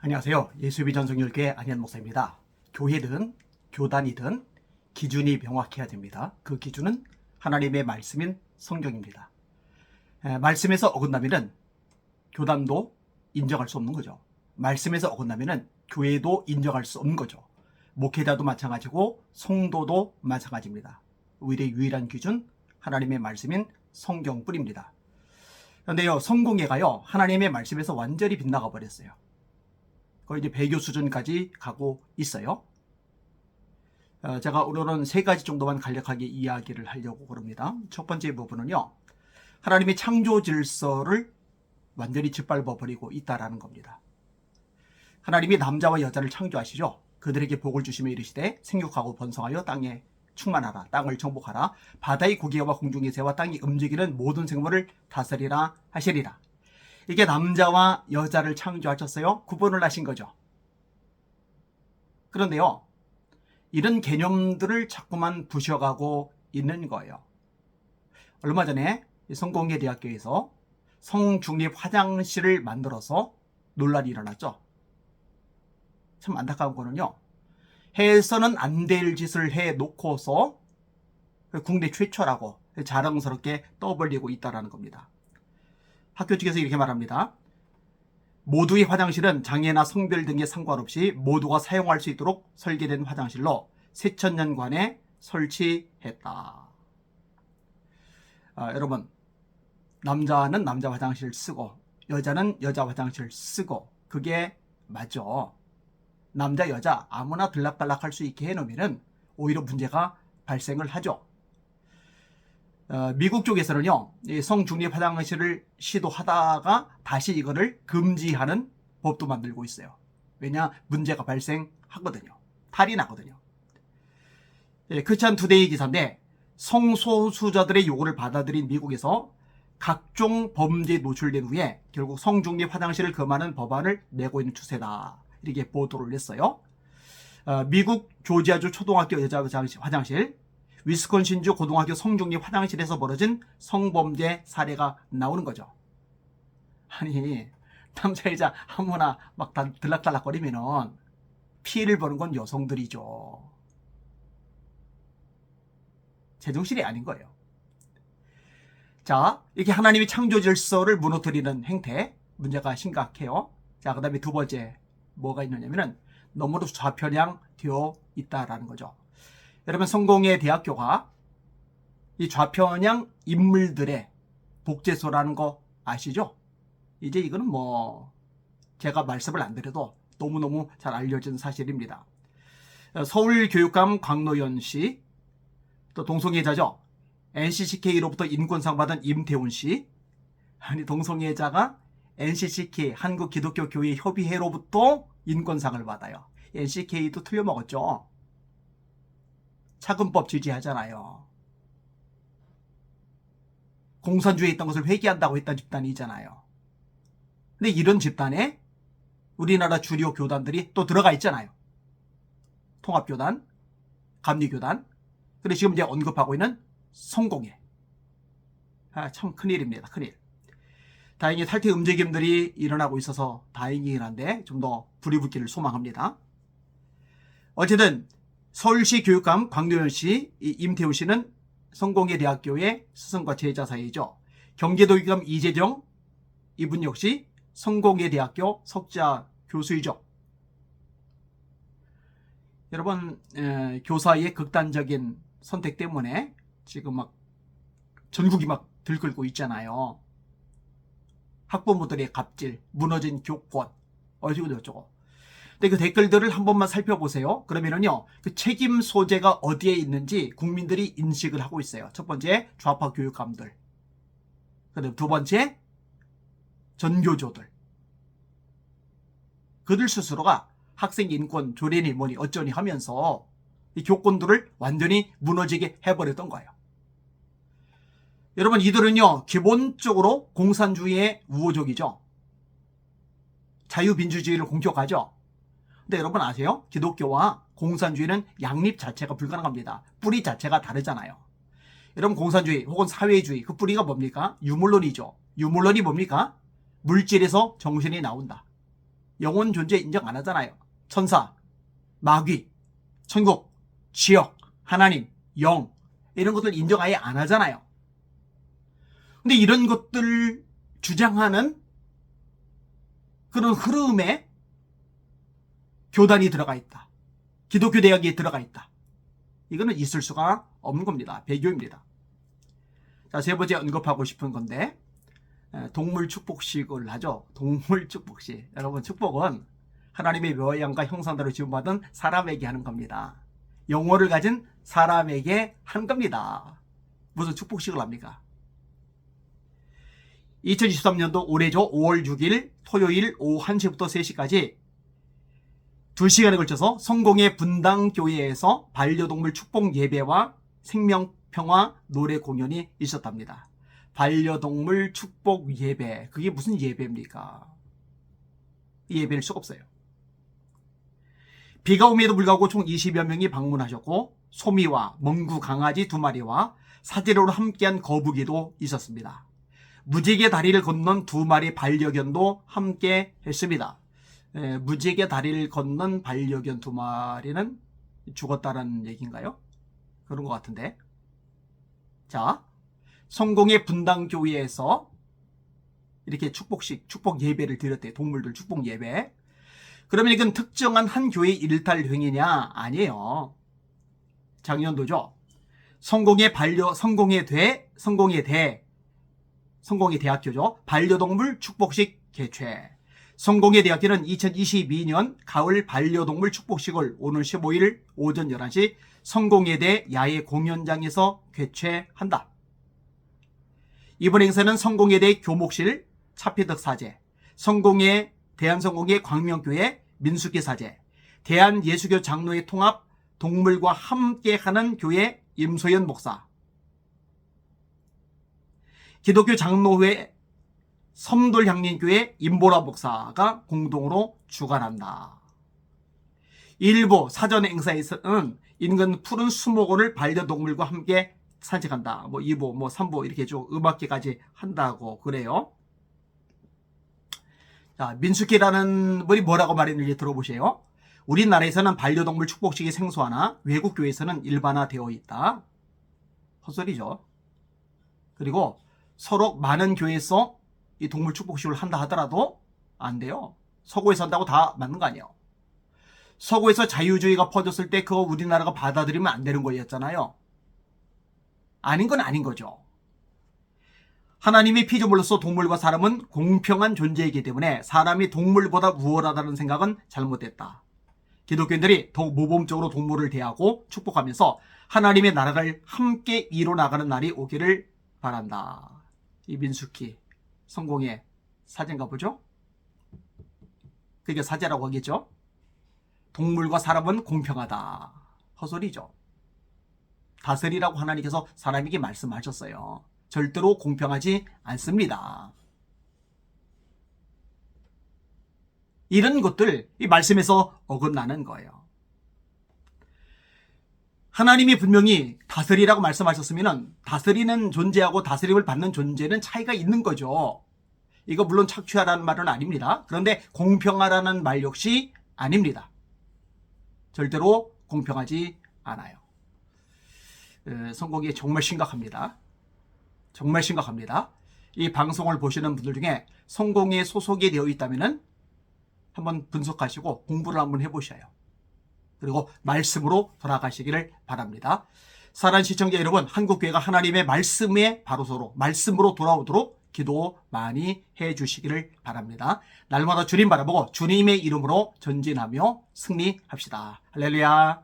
안녕하세요. 예수비 전성열교회 안현 목사입니다. 교회든 교단이든 기준이 명확해야 됩니다. 그 기준은 하나님의 말씀인 성경입니다. 말씀에서 어긋나면은 교단도 인정할 수 없는 거죠. 말씀에서 어긋나면은 교회도 인정할 수 없는 거죠. 목회자도 마찬가지고 성도도 마찬가지입니다. 우리의 유일한 기준 하나님의 말씀인 성경뿐입니다. 그런데요, 성공회가요 하나님의 말씀에서 완전히 빗나가 버렸어요. 거의 이제 배교 수준까지 가고 있어요. 제가 오늘은 세 가지 정도만 간략하게 이야기를 하려고 그럽니다. 첫 번째 부분은요, 하나님의 창조 질서를 완전히 짓밟아 버리고 있다라는 겁니다. 하나님이 남자와 여자를 창조하시죠. 그들에게 복을 주시며 이르시되 생육하고 번성하여 땅에 충만하라, 땅을 정복하라, 바다의 고기와 공중의 새와 땅이 움직이는 모든 생물을 다스리라 하시리라. 이게 남자와 여자를 창조하셨어요. 구분을 하신 거죠. 그런데요, 이런 개념들을 자꾸만 부셔가고 있는 거예요. 얼마 전에 성공회대학교에서 성중립 화장실을 만들어서 논란이 일어났죠. 참 안타까운 거는요, 해서는 안 될 짓을 해놓고서 국내 최초라고 자랑스럽게 떠벌리고 있다는 겁니다. 학교 측에서 이렇게 말합니다. 모두의 화장실은 장애나 성별 등에 상관없이 모두가 사용할 수 있도록 설계된 화장실로 세천년간에 설치했다. 여러분, 남자는 남자 화장실 쓰고 여자는 여자 화장실 쓰고 그게 맞죠. 남자 여자 아무나 들락달락 할 수 있게 해놓으면 오히려 문제가 발생을 하죠. 미국 쪽에서는요, 성중립 화장실을 시도하다가 다시 이거를 금지하는 법도 만들고 있어요. 왜냐? 문제가 발생하거든요. 탈이 나거든요. 크리스찬 투데이 기사인데, 성소수자들의 요구를 받아들인 미국에서 각종 범죄에 노출된 후에 결국 성중립 화장실을 금하는 법안을 내고 있는 추세다, 이렇게 보도를 했어요. 미국 조지아주 초등학교 여자 화장실, 위스콘신주 고등학교 성중립 화장실에서 벌어진 성범죄 사례가 나오는 거죠. 아니, 남자 여자 아무나 막 다 들락달락거리면은 피해를 보는 건 여성들이죠. 제정신이 아닌 거예요. 자, 이렇게 하나님의 창조 질서를 무너뜨리는 행태, 문제가 심각해요. 자, 그 다음에 두 번째 뭐가 있느냐면은 너무도 좌편향 되어 있다라는 거죠. 여러분, 성공회 대학교가 이 좌편향 인물들의 복제소라는 거 아시죠? 이제 이거는 뭐 제가 말씀을 안 드려도 너무너무 잘 알려진 사실입니다. 서울교육감 광노현 씨, 또 동성애자죠. NCCK로부터 인권상 받은 임태훈 씨, 아니 동성애자가 NCCK 한국기독교교회협의회로부터 인권상을 받아요. NCK도 틀려먹었죠. 차근법 지지하잖아요. 공산주의에 있던 것을 회개한다고 했던 집단이잖아요. 근데 이런 집단에 우리나라 주요 교단들이 또 들어가 있잖아요. 통합교단, 감리교단, 그리고 지금 이제 언급하고 있는 성공회. 참 큰일입니다. 큰일. 다행히 탈퇴 움직임들이 일어나고 있어서 다행이긴 한데 좀 더 불이 붙기를 소망합니다. 어쨌든 서울시 교육감 광노현 씨, 임태훈 씨는 성공회 대학교의 스승과 제자 사이죠. 경기도교육감 이재정, 이분 역시 성공회 대학교 석자 교수이죠. 여러분, 교사의 극단적인 선택 때문에 지금 막 전국이 막 들끓고 있잖아요. 학부모들의 갑질, 무너진 교권, 어쩌고저쩌고. 근데 그 댓글들을 한 번만 살펴보세요. 그러면은요, 그 책임 소재가 어디에 있는지 국민들이 인식을 하고 있어요. 첫 번째, 좌파 교육감들. 그다음 두 번째, 전교조들. 그들 스스로가 학생 인권 조례니 뭐니 어쩌니 하면서 이 교권들을 완전히 무너지게 해버렸던 거예요. 여러분, 이들은요, 기본적으로 공산주의의 우호적이죠. 자유민주주의를 공격하죠. 근데 여러분 아세요? 기독교와 공산주의는 양립 자체가 불가능합니다. 뿌리 자체가 다르잖아요. 여러분, 공산주의 혹은 사회주의, 그 뿌리가 뭡니까? 유물론이죠. 유물론이 뭡니까? 물질에서 정신이 나온다. 영혼 존재 인정 안 하잖아요. 천사, 마귀, 천국, 지역, 하나님, 영 이런 것들 인정 아예 안 하잖아요. 근데 이런 것들 주장하는 그런 흐름에 교단이 들어가 있다. 기독교 대학이 들어가 있다. 이거는 있을 수가 없는 겁니다. 배교입니다. 자, 세 번째 언급하고 싶은 건데 동물 축복식을 하죠. 동물 축복식. 여러분, 축복은 하나님의 모양과 형상대로 지음받은 사람에게 하는 겁니다. 영혼을 가진 사람에게 하는 겁니다. 무슨 축복식을 합니까? 2023년도 올해죠. 5월 6일 토요일 오후 1시부터 3시까지 2시간에 걸쳐서 성공의 분당교회에서 반려동물 축복 예배와 생명평화 노래 공연이 있었답니다. 반려동물 축복 예배. 그게 무슨 예배입니까? 이 예배를 수가 없어요. 비가 옴에도 불구하고 총 20여 명이 방문하셨고 소미와 멍구 강아지 2마리와 사제로로 함께한 거북이도 있었습니다. 무지개 다리를 건넌 2마리 반려견도 함께 했습니다. 무지개 다리를 건넌 반려견 2마리는 죽었다는 얘기인가요? 그런 것 같은데. 자, 성공의 분당교회에서 이렇게 축복식, 축복 예배를 드렸대요. 동물들 축복 예배. 그러면 이건 특정한 한 교회 일탈 행위냐? 아니에요. 작년도죠. 성공의 대학교죠. 반려동물 축복식 개최. 성공의 대학교는 2022년 가을 반려동물 축복식을 오늘 15일 오전 11시 성공회대 야외 공연장에서 개최한다. 이번 행사는 성공회대 교목실 차피덕 사제, 대한성공회 광명교회 민숙기 사제, 대한예수교 장로회 통합 동물과 함께하는 교회 임소연 목사, 기독교 장로회 섬돌향림교회 임보라 목사가 공동으로 주관한다. 일부 사전 행사에서는 인근 푸른 수목원을 반려동물과 함께 산책한다. 2부, 3부 이렇게 좀 음악회까지 한다고 그래요. 자, 민숙기라는 분이 뭐라고 말했는지 들어보세요. 우리나라에서는 반려동물 축복식이 생소하나 외국 교회에서는 일반화되어 있다. 헛소리죠. 그리고 서로 많은 교회에서 이 동물 축복식을 한다 하더라도 안 돼요. 서구에서 한다고 다 맞는 거 아니에요. 서구에서 자유주의가 퍼졌을 때 그거 우리나라가 받아들이면 안 되는 거였잖아요. 아닌 건 아닌 거죠. 하나님의 피조물로서 동물과 사람은 공평한 존재이기 때문에 사람이 동물보다 우월하다는 생각은 잘못됐다. 기독교인들이 더욱 모범적으로 동물을 대하고 축복하면서 하나님의 나라를 함께 이뤄나가는 날이 오기를 바란다. 이 민숙희 성공의 사제인가 보죠? 그게 사제라고 하겠죠? 동물과 사람은 공평하다. 헛소리죠. 다스리라고 하나님께서 사람에게 말씀하셨어요. 절대로 공평하지 않습니다. 이런 것들 이 말씀에서 어긋나는 거예요. 하나님이 분명히 다스리라고 말씀하셨으면 다스리는 존재하고 다스림을 받는 존재는 차이가 있는 거죠. 이거 물론 착취하라는 말은 아닙니다. 그런데 공평하라는 말 역시 아닙니다. 절대로 공평하지 않아요. 성공이 정말 심각합니다. 정말 심각합니다. 이 방송을 보시는 분들 중에 성공에 소속이 되어 있다면 한번 분석하시고 공부를 한번 해보셔요. 그리고 말씀으로 돌아가시기를 바랍니다. 사랑하는 시청자 여러분, 한국교회가 하나님의 말씀에 바로서로 말씀으로 돌아오도록 기도 많이 해주시기를 바랍니다. 날마다 주님 바라보고 주님의 이름으로 전진하며 승리합시다. 할렐루야.